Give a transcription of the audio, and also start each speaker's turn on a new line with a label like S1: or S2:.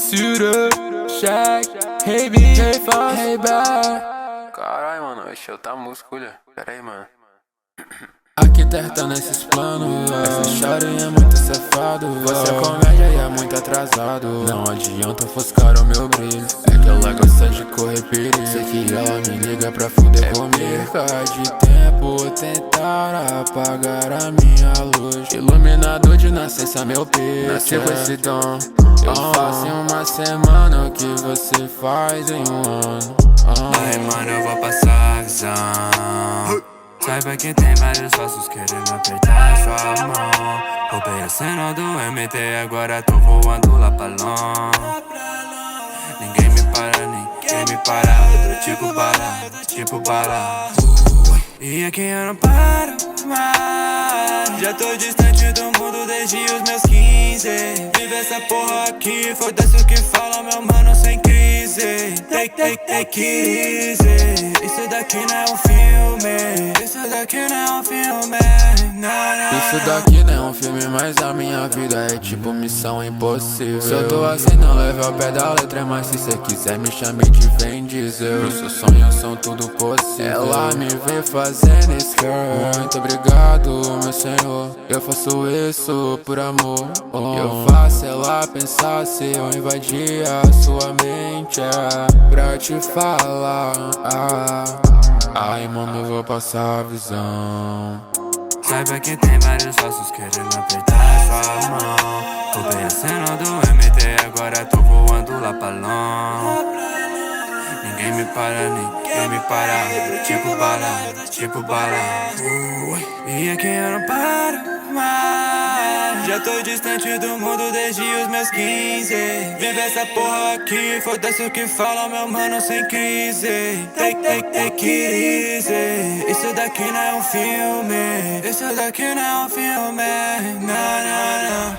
S1: Suda, Shaq, hey B, hey Fox, hey Bad.
S2: Caralho, mano, esse é outra música, olha. Pera aí, mano.
S1: Arquiteta nesses planos, essa chorinha é muito safado. Você é comédia e é muito atrasado. Não adianta ofuscar o meu brilho, é que ela gosta de correr perigo. Sei que ela me liga pra fuder comigo. Perca de tempo tentar apagar a minha luz. Iluminador de nascença, meu peito. Nasci com esse dom. Eu faço em uma semana o que você faz em um ano.
S3: Aí, mano, eu vou passar a visão. Saiba que tem vários falsos querendo apertar sua mão. Roubei a cena do MT, agora tô voando lá pra longe. Ninguém me para, tipo bala. E aqui eu não paro mais. Já tô distante do mundo desde os meus 15. Vive essa porra aqui, foda-se o que fala, meu mano, sem crise. Take it easy. Isso daqui não é um filme. Isso daqui não é um filme.
S1: Isso daqui não é um filme, mas a minha vida é tipo missão impossível. Se eu tô assim, não leve ao pé da letra, mas se cê quiser me chame de Vin Diesel. Os seus sonhos são tudo possível. Ela me vê fazendo isso, girl. Muito obrigado, meu senhor. Eu faço isso por amor. Eu faço ela pensar se eu invadir a sua mente. É pra te falar. Ai, mano, eu vou passar a visão.
S3: Saiba que tem vários falsos querendo apertar sua mão. Roubei a cena do MT, agora tô voando lá pra longe. Ninguém me para, tipo bala. E aqui eu não paro mais. Já tô distante do mundo desde os meus 15. Vive essa porra aqui, foda-se o que fala, meu mano, sem crise. Take it easy. Isso daqui não é um filme. Isso daqui não é um filme. Não.